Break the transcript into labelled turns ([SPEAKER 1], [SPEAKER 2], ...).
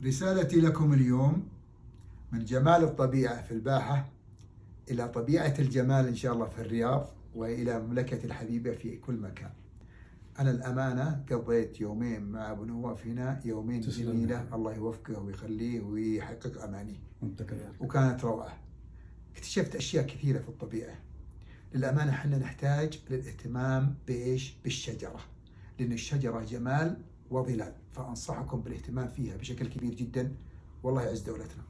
[SPEAKER 1] رسالتي لكم اليوم: من جمال الطبيعة في الباحة إلى طبيعة الجمال إن شاء الله في الرياض، وإلى مملكة الحبيبة في كل مكان. أنا الأمانة قضيت يومين مع أبو نواف هنا، يومين جميلة، الله يوفقه ويخليه ويحقق أمانيه، وكانت روعة. اكتشفت أشياء كثيرة في الطبيعة. للأمانة احنا نحتاج للاهتمام بالشجرة، لأن الشجرة جمال وظلال، فأنصحكم بالاهتمام فيها بشكل كبير جدا، والله يعز دولتنا.